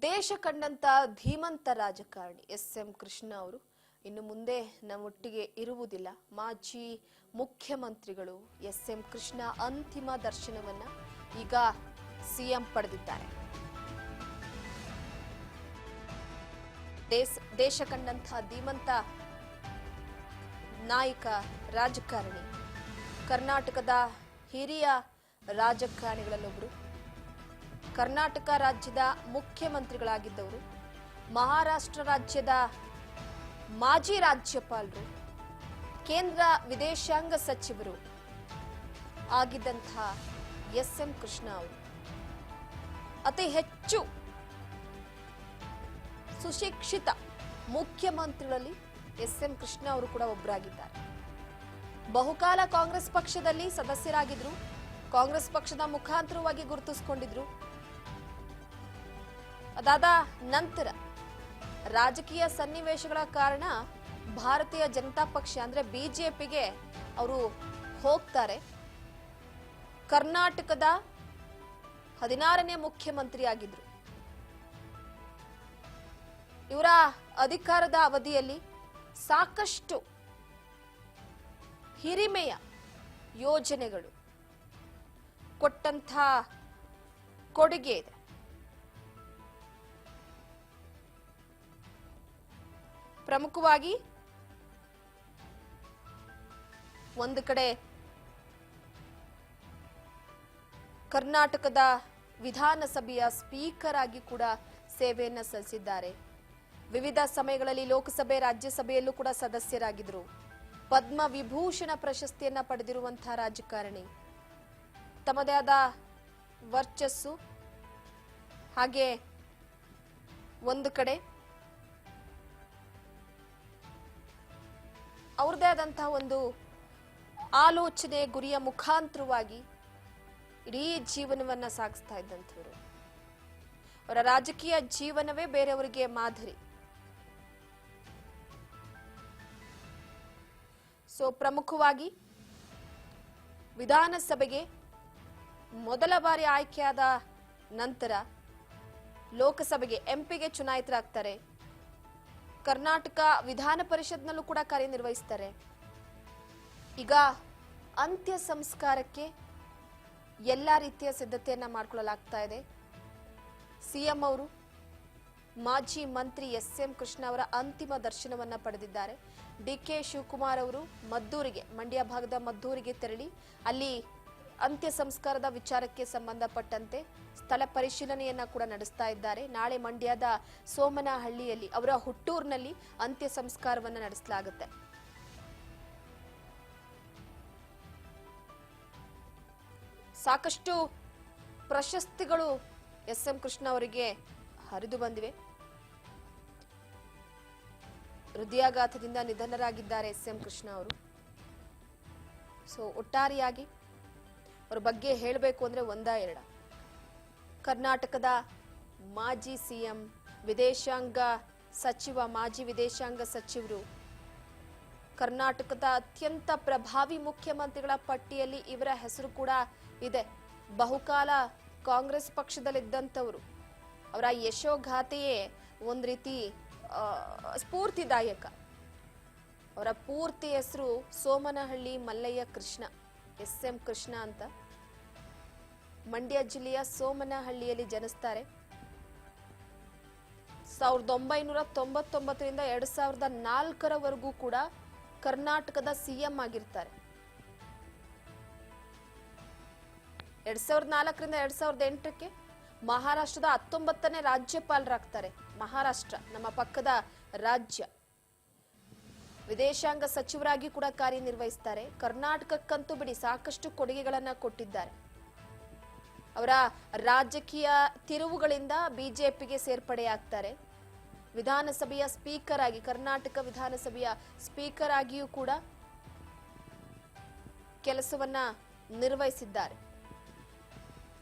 ದೇಶ ಕಂಡಂತ ಧೀಮಂತ ರಾಜಕಾರಣಿ ಎಸ್.ಎಂ. ಕೃಷ್ಣ ಅವರು ಇನ್ನು ಮುಂದೆ ನಮ್ಮೊಟ್ಟಿಗೆ ಇರುವುದಿಲ್ಲ. ಮಾಜಿ ಮುಖ್ಯಮಂತ್ರಿಗಳು ಎಸ್.ಎಂ. ಕೃಷ್ಣ ಅಂತಿಮ ದರ್ಶನವನ್ನ ಈಗ ಸಿಎಂ ಪಡೆದಿದ್ದಾರೆ. ದೇಶ ಕಂಡಂತ ಧೀಮಂತ ನಾಯಕ ರಾಜಕಾರಣಿ, ಕರ್ನಾಟಕದ ಹಿರಿಯ ರಾಜಕಾರಣಿಗಳಲ್ಲೊಬ್ಬರು, ಕರ್ನಾಟಕ ರಾಜ್ಯದ ಮುಖ್ಯಮಂತ್ರಿಗಳಾಗಿದ್ದವರು, ಮಹಾರಾಷ್ಟ್ರ ರಾಜ್ಯದ ಮಾಜಿ ರಾಜ್ಯಪಾಲರು, ಕೇಂದ್ರ ವಿದೇಶಾಂಗ ಸಚಿವರು ಆಗಿದ್ದಂತಹ ಎಸ್.ಎಂ. ಕೃಷ್ಣ ಅವರು ಅತಿ ಹೆಚ್ಚು ಸುಶಿಕ್ಷಿತ ಮುಖ್ಯಮಂತ್ರಿಗಳಲ್ಲಿ ಎಸ್.ಎಂ. ಕೃಷ್ಣ ಅವರು ಕೂಡ ಒಬ್ಬರಾಗಿದ್ದಾರೆ. ಬಹುಕಾಲ ಕಾಂಗ್ರೆಸ್ ಪಕ್ಷದಲ್ಲಿ ಸದಸ್ಯರಾಗಿದ್ರು, ಕಾಂಗ್ರೆಸ್ ಪಕ್ಷದ ಮುಖಾಂತರವಾಗಿ ಗುರುತಿಸಿಕೊಂಡಿದ್ರು. ಅದಾದ ನಂತರ ರಾಜಕೀಯ ಸನ್ನಿವೇಶಗಳ ಕಾರಣ ಭಾರತೀಯ ಜನತಾ ಪಕ್ಷ ಅಂದ್ರೆ ಬಿಜೆಪಿಗೆ ಅವರು ಹೋಗ್ತಾರೆ. ಕರ್ನಾಟಕದ 16ನೇ ಮುಖ್ಯಮಂತ್ರಿ ಆಗಿದ್ರು. ಇವರ ಅಧಿಕಾರದ ಅವಧಿಯಲ್ಲಿ ಸಾಕಷ್ಟು ಹಿರಿಮೆಯ ಯೋಜನೆಗಳು ಕೊಟ್ಟಂತ ಕೊಡುಗೆ ಇದೆ. ಪ್ರಮುಖವಾಗಿ ಒಂದು ಕಡೆ ಕರ್ನಾಟಕದ ವಿಧಾನಸಭೆಯ ಸ್ಪೀಕರ್ ಆಗಿ ಕೂಡ ಸೇವೆಯನ್ನ ಸಲ್ಲಿಸಿದ್ದಾರೆ. ವಿವಿಧ ಸಮಯಗಳಲ್ಲಿ ಲೋಕಸಭೆ, ರಾಜ್ಯಸಭೆಯಲ್ಲೂ ಕೂಡ ಸದಸ್ಯರಾಗಿದ್ದರು. ಪದ್ಮ ವಿಭೂಷಣ ಪ್ರಶಸ್ತಿಯನ್ನ ಪಡೆದಿರುವಂತಹ ರಾಜಕಾರಣಿ. ತಮ್ಮದೇ ಆದ ವರ್ಚಸ್ಸು, ಹಾಗೆ ಒಂದು ಕಡೆ ಅವ್ರದೇ ಆದಂತಹ ಒಂದು ಆಲೋಚನೆ, ಗುರಿಯ ಮುಖಾಂತರವಾಗಿ ಇಡೀ ಜೀವನವನ್ನ ಸಾಗಿಸ್ತಾ ಇದ್ದಂಥವ್ರು. ಅವರ ರಾಜಕೀಯ ಜೀವನವೇ ಬೇರೆಯವರಿಗೆ ಮಾದರಿ. ಪ್ರಮುಖವಾಗಿ ವಿಧಾನಸಭೆಗೆ ಮೊದಲ ಬಾರಿ ಆಯ್ಕೆಯಾದ ನಂತರ ಲೋಕಸಭೆಗೆ ಎಂಪಿಗೆ ಚುನಾಯಿತರಾಗ್ತಾರೆ. ಕರ್ನಾಟಕ ವಿಧಾನ ಪರಿಷತ್ನಲ್ಲೂ ಕೂಡ ಕಾರ್ಯನಿರ್ವಹಿಸ್ತಾರೆ. ಈಗ ಅಂತ್ಯ ಸಂಸ್ಕಾರಕ್ಕೆ ಎಲ್ಲ ರೀತಿಯ ಸಿದ್ಧತೆಯನ್ನ ಮಾಡಿಕೊಳ್ಳಲಾಗ್ತಾ ಇದೆ. ಸಿಎಂ ಅವರು ಮಾಜಿ ಮಂತ್ರಿ ಎಸ್.ಎಂ. ಕೃಷ್ಣ ಅವರ ಅಂತಿಮ ದರ್ಶನವನ್ನ ಪಡೆದಿದ್ದಾರೆ. ಡಿ.ಕೆ. ಶಿವಕುಮಾರ್ ಅವರು ಮದ್ದೂರಿಗೆ, ಮಂಡ್ಯ ಭಾಗದ ಮದ್ದೂರಿಗೆ ತೆರಳಿ ಅಲ್ಲಿ ಅಂತ್ಯ ಸಂಸ್ಕಾರದ ವಿಚಾರಕ್ಕೆ ಸಂಬಂಧಪಟ್ಟಂತೆ ಸ್ಥಳ ಪರಿಶೀಲನೆಯನ್ನ ಕೂಡ ನಡೆಸ್ತಾ ಇದ್ದಾರೆ. ನಾಳೆ ಮಂಡ್ಯದ ಸೋಮನಹಳ್ಳಿಯಲ್ಲಿ, ಅವರ ಹುಟ್ಟೂರಿನಲ್ಲಿ ಅಂತ್ಯ ಸಂಸ್ಕಾರವನ್ನ ನಡೆಸಲಾಗುತ್ತೆ. ಸಾಕಷ್ಟು ಪ್ರಶಸ್ತಿಗಳು ಎಸ್.ಎಂ. ಕೃಷ್ಣ ಅವರಿಗೆ ಹರಿದು ಬಂದಿವೆ. ಹೃದಯಾಘಾತದಿಂದ ನಿಧನರಾಗಿದ್ದಾರೆ ಎಸ್.ಎಂ. ಕೃಷ್ಣ ಅವರು. ಒಟ್ಟಾರೆಯಾಗಿ ಅವರ ಬಗ್ಗೆ ಹೇಳಬೇಕು ಅಂದ್ರೆ ಒಂದ ಎರಡ. ಕರ್ನಾಟಕದ ಮಾಜಿ ಸಿಎಂ, ವಿದೇಶಾಂಗ ಸಚಿವ, ಮಾಜಿ ವಿದೇಶಾಂಗ ಸಚಿವರು, ಕರ್ನಾಟಕದ ಅತ್ಯಂತ ಪ್ರಭಾವಿ ಮುಖ್ಯಮಂತ್ರಿಗಳ ಪಟ್ಟಿಯಲ್ಲಿ ಇವರ ಹೆಸರು ಕೂಡ ಇದೆ. ಬಹುಕಾಲ ಕಾಂಗ್ರೆಸ್ ಪಕ್ಷದಲ್ಲಿದ್ದಂಥವರು. ಅವರ ಯಶೋಗಾಥೆಯೇ ಒಂದು ರೀತಿ ಸ್ಫೂರ್ತಿದಾಯಕ. ಅವರ ಪೂರ್ತಿ ಹೆಸರು ಸೋಮನಹಳ್ಳಿ ಮಲ್ಲಯ್ಯ ಕೃಷ್ಣ, ಎಸ್.ಎಂ. ಕೃಷ್ಣ ಅಂತ. ಮಂಡ್ಯ ಜಿಲ್ಲೆಯ ಸೋಮನಹಳ್ಳಿಯಲ್ಲಿ ಜನಿಸ್ತಾರೆ. 1999ರಿಂದ 2004ರವರೆಗೂ ಕೂಡ ಕರ್ನಾಟಕದ ಸಿಎಂ ಆಗಿರ್ತಾರೆ. 2004ರಿಂದ 2008ಕ್ಕೆ ಮಹಾರಾಷ್ಟ್ರದ 19ನೇ ರಾಜ್ಯಪಾಲರಾಗ್ತಾರೆ. ಮಹಾರಾಷ್ಟ್ರ ನಮ್ಮ ಪಕ್ಕದ ರಾಜ್ಯ. ವಿದೇಶಾಂಗ ಸಚಿವರಾಗಿ ಕೂಡ ಕಾರ್ಯನಿರ್ವಹಿಸ್ತಾರೆ. ಕರ್ನಾಟಕಕ್ಕಂತೂ ಬಿಡಿ ಸಾಕಷ್ಟು ಕೊಡುಗೆಗಳನ್ನ ಕೊಟ್ಟಿದ್ದಾರೆ. ಅವರ ರಾಜಕೀಯ ತಿರುವುಗಳಿಂದ ಬಿಜೆಪಿಗೆ ಸೇರ್ಪಡೆಯಾಗ್ತಾರೆ. ವಿಧಾನಸಭೆಯ ಸ್ಪೀಕರ್ ಆಗಿ, ಕರ್ನಾಟಕ ವಿಧಾನಸಭೆಯ ಸ್ಪೀಕರ್ ಆಗಿಯೂ ಕೂಡ ಕೆಲಸವನ್ನ ನಿರ್ವಹಿಸಿದ್ದಾರೆ.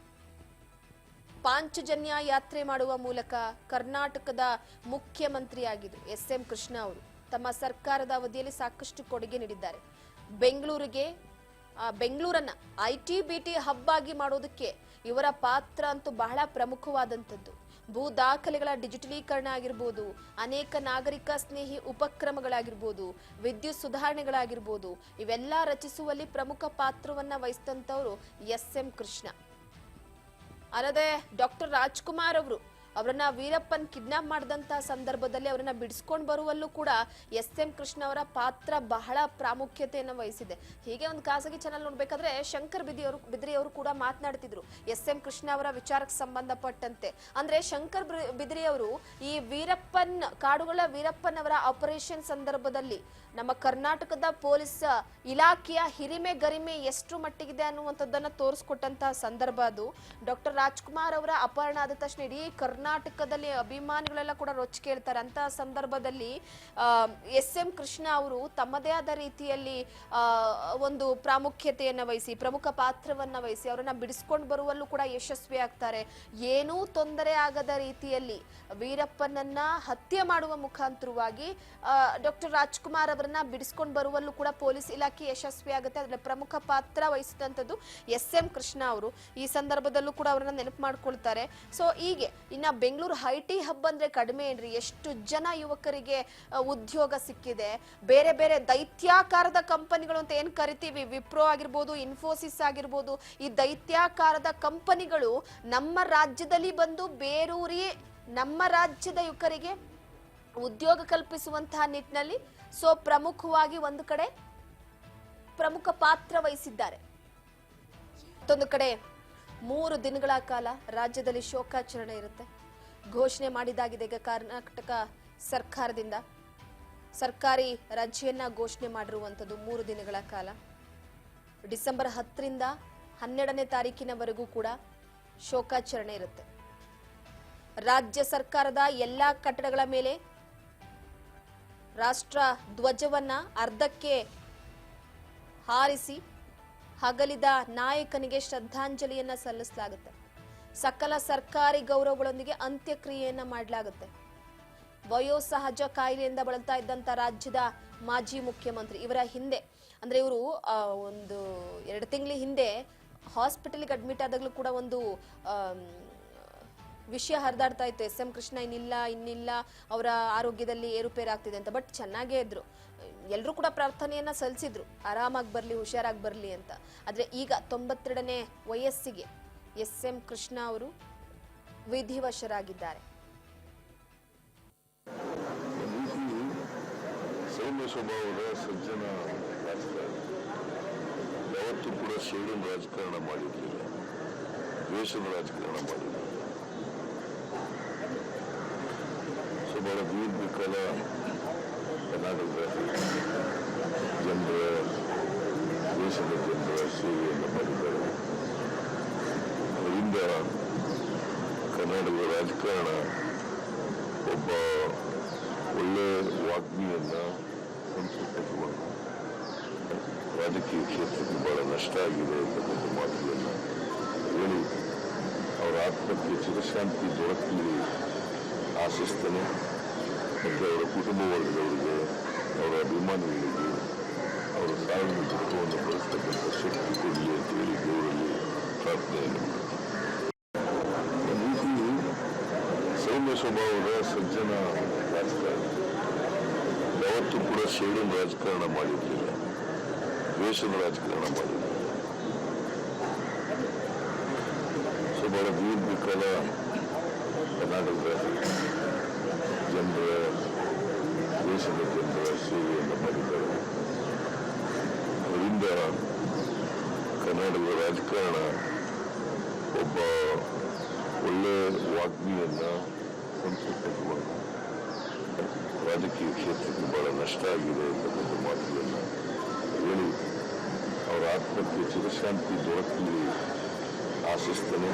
ಪಾಂಚಜನ್ಯ ಯಾತ್ರೆ ಮಾಡುವ ಮೂಲಕ ಕರ್ನಾಟಕದ ಮುಖ್ಯಮಂತ್ರಿಯಾಗಿದ್ದರು ಎಸ್.ಎಂ. ಕೃಷ್ಣ ಅವರು. ತಮ್ಮ ಸರ್ಕಾರದ ಅವಧಿಯಲ್ಲಿ ಸಾಕಷ್ಟು ಕೊಡುಗೆ ನೀಡಿದ್ದಾರೆ. ಬೆಂಗಳೂರನ್ನ ಐಟಿ ಬಿಟಿ ಹಬ್ ಆಗಿ ಮಾಡೋದಕ್ಕೆ ಇವರ ಪಾತ್ರ ಅಂತೂ ಬಹಳ ಪ್ರಮುಖವಾದಂತದ್ದು. ಭೂ ದಾಖಲೆಗಳ ಡಿಜಿಟಲೀಕರಣ ಆಗಿರ್ಬೋದು, ಅನೇಕ ನಾಗರಿಕ ಸ್ನೇಹಿ ಉಪಕ್ರಮಗಳಾಗಿರ್ಬೋದು, ವಿದ್ಯುತ್ ಸುಧಾರಣೆಗಳಾಗಿರ್ಬೋದು, ಇವೆಲ್ಲ ರಚಿಸುವಲ್ಲಿ ಪ್ರಮುಖ ಪಾತ್ರವನ್ನ ವಹಿಸಿದಂತವರು ಎಸ್.ಎಂ. ಕೃಷ್ಣ. ಅಲ್ಲದೆ ಡಾಕ್ಟರ್ ರಾಜ್ಕುಮಾರ್ ಅವರನ್ನ ವೀರಪ್ಪನ್ ಕಿಡ್ನಾಪ್ ಮಾಡಿದಂತ ಸಂದರ್ಭದಲ್ಲಿ ಅವರನ್ನ ಬಿಡಿಸ್ಕೊಂಡು ಬರುವಲ್ಲೂ ಕೂಡ ಎಸ್.ಎಂ. ಕೃಷ್ಣ ಅವರ ಪಾತ್ರ ಬಹಳ ಪ್ರಾಮುಖ್ಯತೆಯನ್ನು ವಹಿಸಿದೆ. ಹೀಗೆ ಒಂದು ಖಾಸಗಿ ಚಾನೆಲ್ ನೋಡ್ಬೇಕಾದ್ರೆ ಶಂಕರ್ ಬಿದ್ರಿ ಅವರು ಕೂಡ ಮಾತನಾಡ್ತಿದ್ರು ಎಸ್.ಎಂ. ಕೃಷ್ಣ ಅವರ ವಿಚಾರಕ್ಕೆ ಸಂಬಂಧಪಟ್ಟಂತೆ. ಅಂದ್ರೆ ಶಂಕರ್ ಬಿದ್ರಿ ಅವರು ಈ ಕಾಡುಗಳ ವೀರಪ್ಪನ್ ಅವರ ಆಪರೇಷನ್ ಸಂದರ್ಭದಲ್ಲಿ ನಮ್ಮ ಕರ್ನಾಟಕದ ಪೊಲೀಸ್ ಇಲಾಖೆಯ ಹಿರಿಮೆ ಗರಿಮೆ ಎಷ್ಟು ಮಟ್ಟಿಗಿದೆ ಅನ್ನುವಂಥದ್ದನ್ನ ತೋರಿಸ್ಕೊಟ್ಟಂತಹ ಸಂದರ್ಭ ಅದು. ಡಾಕ್ಟರ್ ರಾಜ್ಕುಮಾರ್ ಅವರ ಅಪಹರಣ ಆದ ತಕ್ಷಣ ಇಡೀ ಕರ್ನಾಟಕದಲ್ಲಿ ಅಭಿಮಾನಿಗಳೆಲ್ಲ ಕೂಡ ರೊಚ್ಚಿಗೆ ಹೇಳ್ತಾರೆ. ಅಂತ ಸಂದರ್ಭದಲ್ಲಿ ಎಸ್.ಎಂ. ಕೃಷ್ಣ ಅವರು ತಮ್ಮದೇ ಆದ ರೀತಿಯಲ್ಲಿ ಒಂದು ಪ್ರಾಮುಖ್ಯತೆಯನ್ನ ವಹಿಸಿ ಪ್ರಮುಖ ಪಾತ್ರವನ್ನ ವಹಿಸಿ ಅವರನ್ನ ಬಿಡಿಸ್ಕೊಂಡು ಬರುವಲ್ಲೂ ಕೂಡ ಯಶಸ್ವಿ ಆಗ್ತಾರೆ. ಏನೂ ತೊಂದರೆ ಆಗದ ರೀತಿಯಲ್ಲಿ ವೀರಪ್ಪನನ್ನ ಹತ್ಯೆ ಮಾಡುವ ಮುಖಾಂತರವಾಗಿ ಡಾಕ್ಟರ್ ರಾಜ್ಕುಮಾರ್ ಅವರನ್ನ ಬಿಡಿಸ್ಕೊಂಡು ಬರುವಲ್ಲೂ ಕೂಡ ಪೊಲೀಸ್ ಇಲಾಖೆ ಯಶಸ್ವಿ ಆಗುತ್ತೆ. ಅದರ ಪ್ರಮುಖ ಪಾತ್ರ ವಹಿಸಿದಂಥದ್ದು ಎಸ್.ಎಂ. ಕೃಷ್ಣ ಅವರು. ಈ ಸಂದರ್ಭದಲ್ಲೂ ಕೂಡ ಅವರನ್ನ ನೆನಪು ಮಾಡ್ಕೊಳ್ತಾರೆ. ಸೊ ಹೀಗೆ ಇನ್ನ ಬೆಂಗಳೂರು ಐಟಿ ಹಬ್ ಅಂದ್ರೆ ಕಡಿಮೆ ಏನ್ರಿ, ಎಷ್ಟು ಜನ ಯುವಕರಿಗೆ ಉದ್ಯೋಗ ಸಿಕ್ಕಿದೆ. ಬೇರೆ ಬೇರೆ ದೈತ್ಯಾಕಾರದ ಕಂಪನಿಗಳು ಅಂತ ಏನ್ ಕರಿತೀವಿ, ವಿಪ್ರೋ ಆಗಿರ್ಬೋದು, ಇನ್ಫೋಸಿಸ್ ಆಗಿರ್ಬೋದು, ಈ ದೈತ್ಯಾಕಾರದ ಕಂಪನಿಗಳು ನಮ್ಮ ರಾಜ್ಯದಲ್ಲಿ ಬಂದು ಬೇರೂರಿ ನಮ್ಮ ರಾಜ್ಯದ ಯುವಕರಿಗೆ ಉದ್ಯೋಗ ಕಲ್ಪಿಸುವಂತಹ ನಿಟ್ಟಿನಲ್ಲಿ ಪ್ರಮುಖವಾಗಿ ಒಂದು ಕಡೆ ಪ್ರಮುಖ ಪಾತ್ರ ವಹಿಸಿದ್ದಾರೆ. ಮತ್ತೊಂದು ಕಡೆ 3 ದಿನಗಳ ಕಾಲ ರಾಜ್ಯದಲ್ಲಿ ಶೋಕಾಚರಣೆ ಇರುತ್ತೆ. ಘೋಷಣೆ ಮಾಡಿದಾಗಿದೆ ಈಗ ಕರ್ನಾಟಕ ಸರ್ಕಾರದಿಂದ. ಸರ್ಕಾರಿ ರಜೆಯನ್ನ ಘೋಷಣೆ ಮಾಡಿರುವಂಥದ್ದು 3 ದಿನಗಳ ಕಾಲ. ಡಿಸೆಂಬರ್ 10ರಿಂದ 12ನೇ ತಾರೀಕಿನವರೆಗೂ ಕೂಡ ಶೋಕಾಚರಣೆ ಇರುತ್ತೆ. ರಾಜ್ಯ ಸರ್ಕಾರದ ಎಲ್ಲಾ ಕಟ್ಟಡಗಳ ಮೇಲೆ ರಾಷ್ಟ್ರ ಧ್ವಜವನ್ನ ಅರ್ಧಕ್ಕೆ ಹಾರಿಸಿ ಹಗಲಿದ ನಾಯಕನಿಗೆ ಶ್ರದ್ಧಾಂಜಲಿಯನ್ನ ಸಲ್ಲಿಸಲಾಗುತ್ತೆ. ಸಕಲ ಸರ್ಕಾರಿ ಗೌರವಗಳೊಂದಿಗೆ ಅಂತ್ಯಕ್ರಿಯೆಯನ್ನ ಮಾಡಲಾಗುತ್ತೆ. ವಯೋಸಹಜ ಕಾಯಿಲೆಯಿಂದ ಬಳಲ್ತಾ ಇದ್ದಂತ ರಾಜ್ಯದ ಮಾಜಿ ಮುಖ್ಯಮಂತ್ರಿ ಇವರ ಹಿಂದೆ ಅಂದ್ರೆ ಇವರು ಒಂದು 2 ತಿಂಗಳ ಹಿಂದೆ ಹಾಸ್ಪಿಟಲ್ಗೆ ಅಡ್ಮಿಟ್ ಆದಾಗಲೂ ಕೂಡ ಒಂದು ವಿಷಯ ಹರಿದಾಡ್ತಾ ಇತ್ತು. ಎಸ್.ಎಂ. ಕೃಷ್ಣ ಇನ್ನಿಲ್ಲ ಅವರ ಆರೋಗ್ಯದಲ್ಲಿ ಏರುಪೇರು ಆಗ್ತಿದೆ ಅಂತ. ಬಟ್ ಚೆನ್ನಾಗೇ ಇದ್ರು, ಎಲ್ಲರೂ ಕೂಡ ಪ್ರಾರ್ಥನೆಯನ್ನ ಸಲ್ಲಿಸಿದ್ರು ಆರಾಮಾಗಿ ಬರ್ಲಿ, ಹುಷಾರಾಗಿ ಬರ್ಲಿ ಅಂತ. ಆದ್ರೆ ಈಗ 92ನೇ ವಯಸ್ಸಿಗೆ ಎಸ್.ಎಂ. ಕೃಷ್ಣ ಅವರು ವಿಧಿವಶರಾಗಿದ್ದಾರೆ. ಸೌಮ್ಯ ಸ್ವಭಾವದ ಸಜ್ಜನ ರಾಜಕಾರಣ, ಯಾವತ್ತೂ ಕೂಡ ಸುಳ್ಳಿನ ರಾಜಕಾರಣ ಮಾಡಿರಲಿಲ್ಲ, ದ್ವೇಷದ ರಾಜಕಾರಣ ಮಾಡಿರಲಿಲ್ಲ. ಬಹಳ ದೀರ್ಘಕಾಲ ಕರ್ನಾಟಕದ ದೇಶದ ಜನರ ಸೇವೆಯನ್ನು ಮಾಡಿದ್ದಾರೆ. ಅದರಿಂದ ಕರ್ನಾಟಕದ ರಾಜಕಾರಣ ಒಬ್ಬ ಒಳ್ಳೆ ವಾಗ್ಮಿಯನ್ನ ಸಂಸ್ಕೃತಿಕೊಂಡು ರಾಜಕೀಯ ಕ್ಷೇತ್ರಕ್ಕೆ ಬಹಳ ನಷ್ಟ ಆಗಿದೆ ಅಂತಕ್ಕಂಥ ಮಾತುಗಳನ್ನು ಹೇಳಿ ಅವರ ಆತ್ಮಕ್ಕೆ ಚಿರಶಾಂತಿ ದೊರಕಲಿ ಆಶಿಸ್ತೇನೆ. ಮತ್ತು ಅವರ ಕುಟುಂಬ ವರ್ಗದವರಿಗೆ, ಅವರ ಅಭಿಮಾನಿಗಳಿಗೆ ಅವರ ಸಾವಿನ ದುಃಖವನ್ನು ಭರಿಸ್ತಕ್ಕಂಥ ಶಕ್ತಿ ಕೊಡಲಿ ಅಂತ ಹೇಳಿ ದೇವರಲ್ಲಿ ಪ್ರಾರ್ಥನೆಯನ್ನು ಮಾಡ್ತೀನಿ. ಸೌಮ್ಯ ಸ್ವಭಾವದ ಸಜ್ಜನ ರಾಜಕಾರಣ, ಯಾವತ್ತೂ ಕೂಡ ಸುಳ್ಳಿನ ರಾಜಕಾರಣ ಮಾಡಿರಲಿಲ್ಲ, ದ್ವೇಷದ ರಾಜಕಾರಣ ಮಾಡಿರಲಿಲ್ಲ. ಬಹಳ ದೀರ್ಘಕಾಲ ಕರ್ನಾಟಕದ ದೇಶದ ಜನರ ಸೇವೆಯನ್ನು ಮಾಡಿದ್ದಾರೆ. ಅದರಿಂದ ಕರ್ನಾಟಕದ ರಾಜಕಾರಣ ಒಬ್ಬ ಒಳ್ಳೆ ವಾಗ್ಮಿಯನ್ನ ಸಂಸ್ಕೃತಿಕೊಂಡು ರಾಜಕೀಯ ಕ್ಷೇತ್ರಕ್ಕೆ ಬಹಳ ನಷ್ಟ ಆಗಿದೆ ಅಂತಕ್ಕಂಥ ಮಾತುಗಳನ್ನು ಹೇಳಿ ಅವರ ಆತ್ಮಕ್ಕೆ ಚಿರಶಾಂತಿ ದೊರಕಲಿ ಆಶಿಸ್ತೇನೆ.